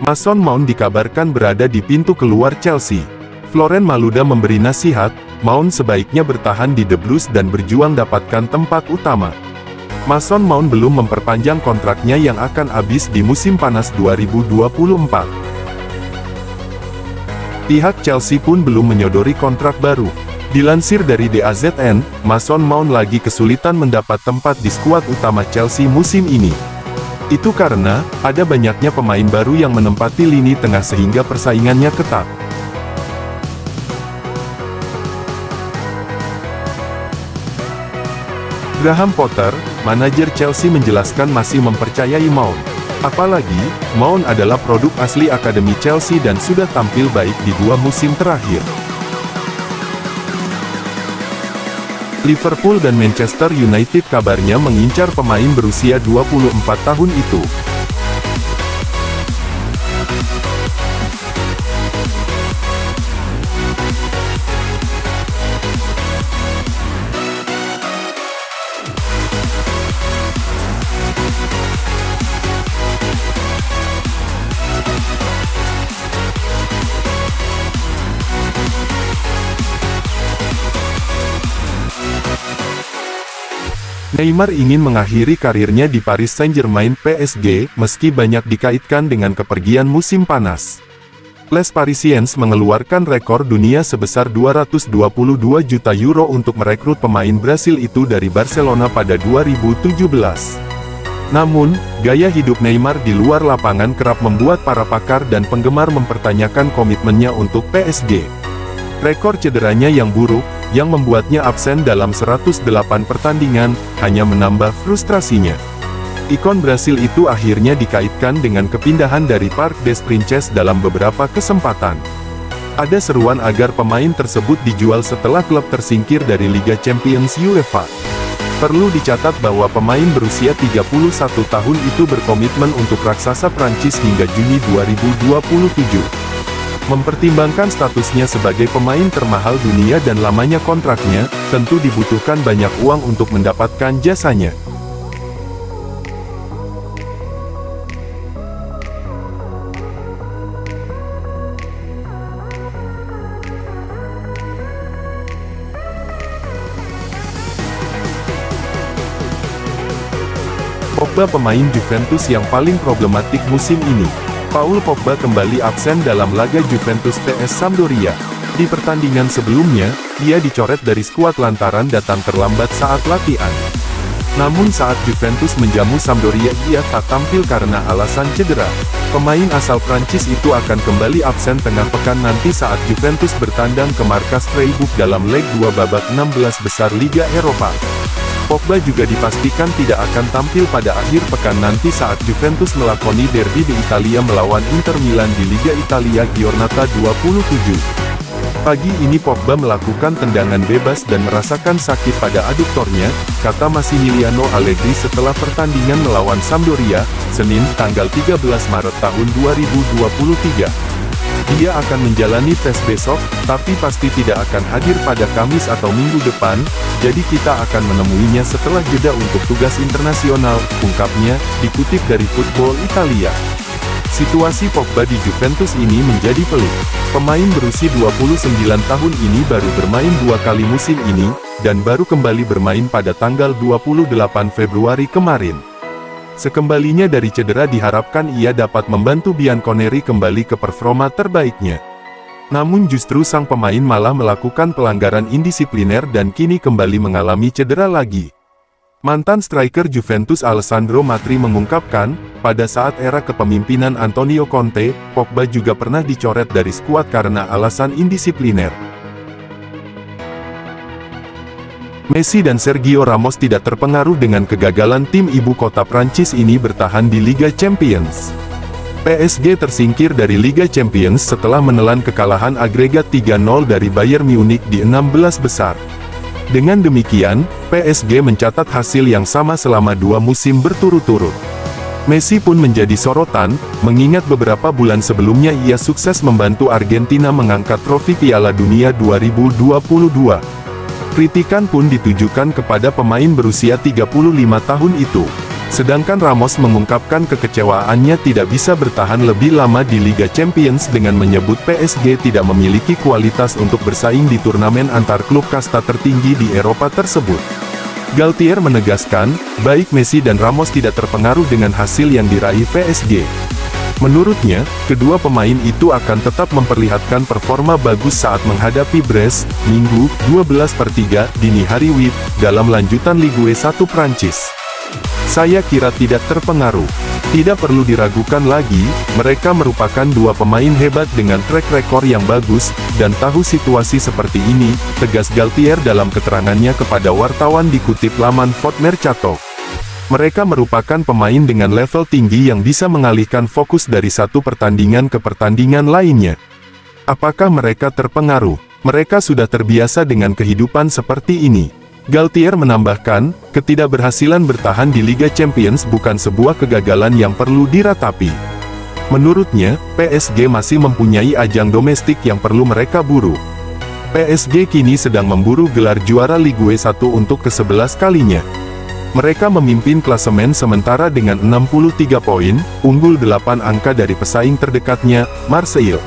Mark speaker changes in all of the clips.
Speaker 1: Mason Mount dikabarkan berada di pintu keluar Chelsea. Florent Malouda memberi nasihat, Mount sebaiknya bertahan di The Blues dan berjuang dapatkan tempat utama. Mason Mount belum memperpanjang kontraknya yang akan habis di musim panas 2024. Pihak Chelsea pun belum menyodori kontrak baru. Dilansir dari DAZN, Mason Mount lagi kesulitan mendapat tempat di skuad utama Chelsea musim ini. Itu karena, ada banyaknya pemain baru yang menempati lini tengah sehingga persaingannya ketat. Graham Potter, manajer Chelsea menjelaskan masih mempercayai Mount. Apalagi, Mount adalah produk asli Akademi Chelsea dan sudah tampil baik di 2 musim terakhir. Liverpool dan Manchester United kabarnya mengincar pemain berusia 24 tahun itu. Neymar ingin mengakhiri karirnya di Paris Saint-Germain (PSG), meski banyak dikaitkan dengan kepergian musim panas. Les Parisiens mengeluarkan rekor dunia sebesar 222 juta euro untuk merekrut pemain Brasil itu dari Barcelona pada 2017. Namun, gaya hidup Neymar di luar lapangan kerap membuat para pakar dan penggemar mempertanyakan komitmennya untuk PSG. Rekor cederanya yang buruk, yang membuatnya absen dalam 108 pertandingan, hanya menambah frustrasinya. Ikon Brasil itu akhirnya dikaitkan dengan kepindahan dari Parc des Princes dalam beberapa kesempatan. Ada seruan agar pemain tersebut dijual setelah klub tersingkir dari Liga Champions UEFA. Perlu dicatat bahwa pemain berusia 31 tahun itu berkomitmen untuk raksasa Prancis hingga Juni 2027. Mempertimbangkan statusnya sebagai pemain termahal dunia dan lamanya kontraknya, tentu dibutuhkan banyak uang untuk mendapatkan jasanya. Pogba pemain Juventus yang paling problematik musim ini. Paul Pogba kembali absen dalam laga Juventus vs Sampdoria. Di pertandingan sebelumnya, ia dicoret dari skuad lantaran datang terlambat saat latihan. Namun saat Juventus menjamu Sampdoria ia tak tampil karena alasan cedera. Pemain asal Prancis itu akan kembali absen tengah pekan nanti saat Juventus bertandang ke markas Freiburg dalam leg 2 babak 16 besar Liga Eropa. Pogba juga dipastikan tidak akan tampil pada akhir pekan nanti saat Juventus melakoni derby di Italia melawan Inter Milan di Liga Italia Giornata 27. Pagi ini Pogba melakukan tendangan bebas dan merasakan sakit pada aduktornya, kata Massimiliano Allegri setelah pertandingan melawan Sampdoria, Senin, tanggal 13 Maret tahun 2023. Dia akan menjalani tes besok, tapi pasti tidak akan hadir pada Kamis atau Minggu depan, jadi kita akan menemuinya setelah jeda untuk tugas internasional, ungkapnya, dikutip dari Football Italia. Situasi Pogba di Juventus ini menjadi pelik. Pemain berusia 29 tahun ini baru bermain 2 kali musim ini, dan baru kembali bermain pada tanggal 28 Februari kemarin. Sekembalinya dari cedera diharapkan ia dapat membantu Bianconeri kembali ke performa terbaiknya. Namun justru sang pemain malah melakukan pelanggaran indisipliner dan kini kembali mengalami cedera lagi. Mantan striker Juventus Alessandro Matri mengungkapkan, pada saat era kepemimpinan Antonio Conte, Pogba juga pernah dicoret dari skuad karena alasan indisipliner. Messi dan Sergio Ramos tidak terpengaruh dengan kegagalan tim ibu kota Prancis ini bertahan di Liga Champions. PSG tersingkir dari Liga Champions setelah menelan kekalahan agregat 3-0 dari Bayern Munich di 16 besar. Dengan demikian, PSG mencatat hasil yang sama selama 2 musim berturut-turut. Messi pun menjadi sorotan, mengingat beberapa bulan sebelumnya ia sukses membantu Argentina mengangkat trofi Piala Dunia 2022. Kritikan pun ditujukan kepada pemain berusia 35 tahun itu. Sedangkan Ramos mengungkapkan kekecewaannya tidak bisa bertahan lebih lama di Liga Champions dengan menyebut PSG tidak memiliki kualitas untuk bersaing di turnamen antar klub kasta tertinggi di Eropa tersebut. Galtier menegaskan, baik Messi dan Ramos tidak terpengaruh dengan hasil yang diraih PSG. Menurutnya, kedua pemain itu akan tetap memperlihatkan performa bagus saat menghadapi Brest, Minggu, 12/3, dini hari WIB, dalam lanjutan Ligue 1 Prancis. Saya kira tidak terpengaruh. Tidak perlu diragukan lagi, mereka merupakan dua pemain hebat dengan track record yang bagus, dan tahu situasi seperti ini, tegas Galtier dalam keterangannya kepada wartawan dikutip laman Foot Mercato. Mereka merupakan pemain dengan level tinggi yang bisa mengalihkan fokus dari satu pertandingan ke pertandingan lainnya. Apakah mereka terpengaruh? Mereka sudah terbiasa dengan kehidupan seperti ini. Galtier menambahkan, ketidakberhasilan bertahan di Liga Champions bukan sebuah kegagalan yang perlu diratapi. Menurutnya, PSG masih mempunyai ajang domestik yang perlu mereka buru. PSG kini sedang memburu gelar juara Ligue 1 untuk ke-11 kalinya. Mereka memimpin klasemen sementara dengan 63 poin, unggul 8 angka dari pesaing terdekatnya, Marseille.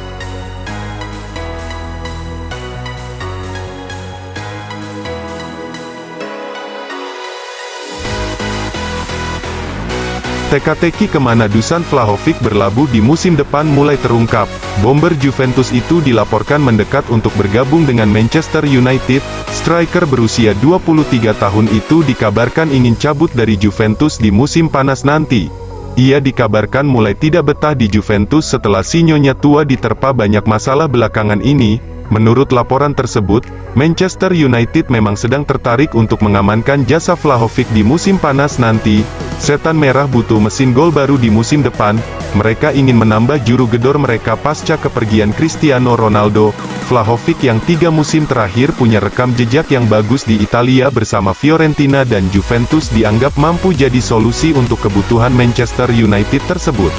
Speaker 1: Teka-teki kemana Dusan Vlahovic berlabuh di musim depan mulai terungkap. Bomber Juventus itu dilaporkan mendekat untuk bergabung dengan Manchester United. Striker berusia 23 tahun itu dikabarkan ingin cabut dari Juventus di musim panas nanti. Ia dikabarkan mulai tidak betah di Juventus setelah si nyonya tua diterpa banyak masalah belakangan ini. Menurut laporan tersebut, Manchester United memang sedang tertarik untuk mengamankan jasa Vlahovic di musim panas nanti. Setan Merah butuh mesin gol baru di musim depan. Mereka ingin menambah juru gedor mereka pasca kepergian Cristiano Ronaldo. Vlahovic yang 3 musim terakhir punya rekam jejak yang bagus di Italia bersama Fiorentina dan Juventus dianggap mampu jadi solusi untuk kebutuhan Manchester United tersebut.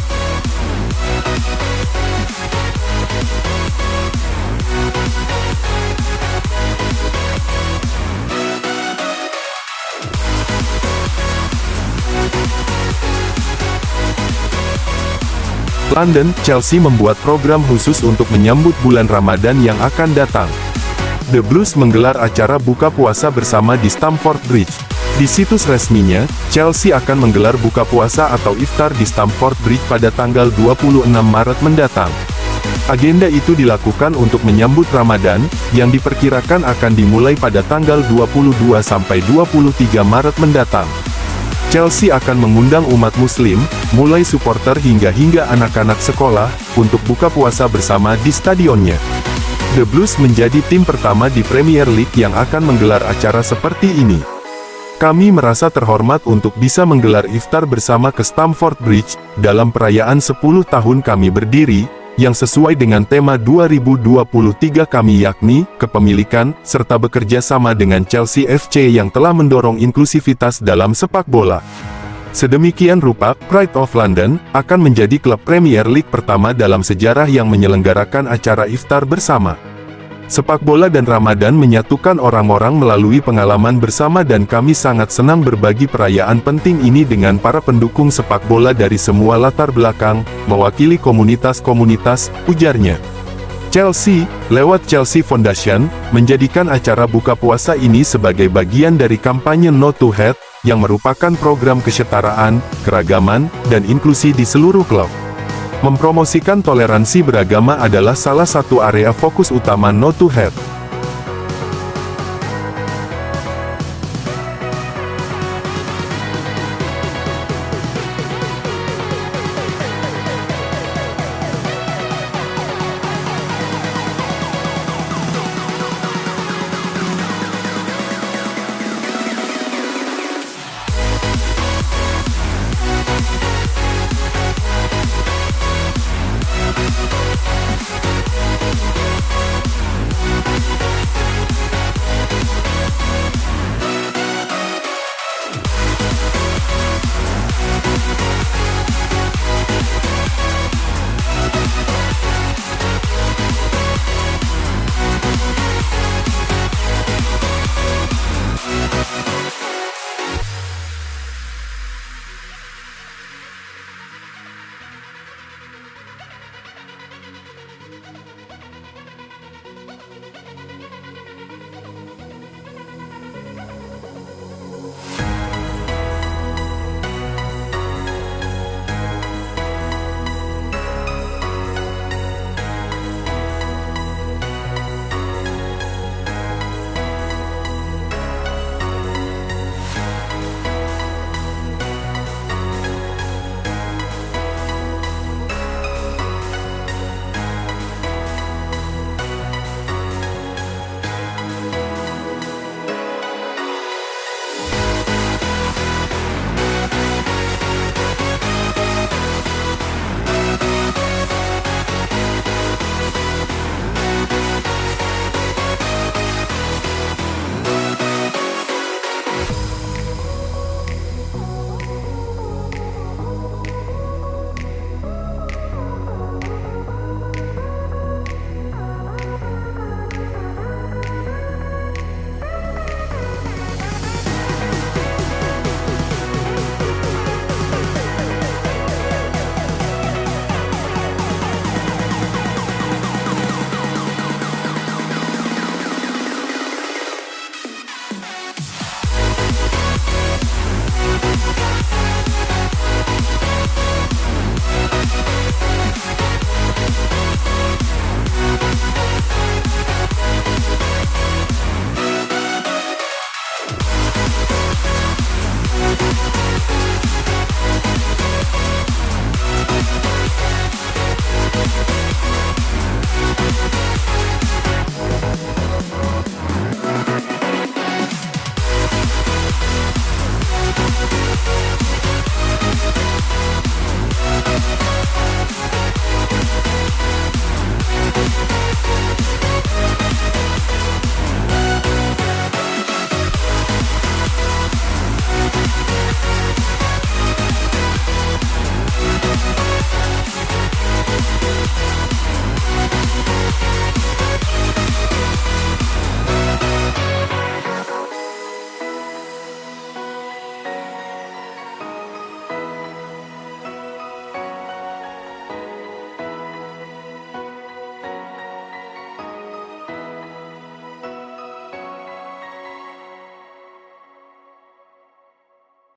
Speaker 1: London, Chelsea membuat program khusus untuk menyambut bulan Ramadan yang akan datang. The Blues menggelar acara buka puasa bersama di Stamford Bridge. Di situs resminya, Chelsea akan menggelar buka puasa atau iftar di Stamford Bridge pada tanggal 26 Maret mendatang. Agenda itu dilakukan untuk menyambut Ramadan, yang diperkirakan akan dimulai pada tanggal 22 sampai 23 Maret mendatang. Chelsea akan mengundang umat muslim, mulai supporter hingga anak-anak sekolah, untuk buka puasa bersama di stadionnya. The Blues menjadi tim pertama di Premier League yang akan menggelar acara seperti ini. Kami merasa terhormat untuk bisa menggelar iftar bersama ke Stamford Bridge, dalam perayaan 10 tahun kami berdiri, yang sesuai dengan tema 2023 kami yakni, kepemilikan, serta bekerja sama dengan Chelsea FC yang telah mendorong inklusivitas dalam sepak bola. Sedemikian rupa, Pride of London, akan menjadi klub Premier League pertama dalam sejarah yang menyelenggarakan acara iftar bersama. Sepak bola dan Ramadan menyatukan orang-orang melalui pengalaman bersama dan kami sangat senang berbagi perayaan penting ini dengan para pendukung sepak bola dari semua latar belakang, mewakili komunitas-komunitas, ujarnya. Chelsea, lewat Chelsea Foundation, menjadikan acara buka puasa ini sebagai bagian dari kampanye No to Hate, yang merupakan program kesetaraan, keragaman, dan inklusi di seluruh klub. Mempromosikan toleransi beragama adalah salah satu area fokus utama No to Hate.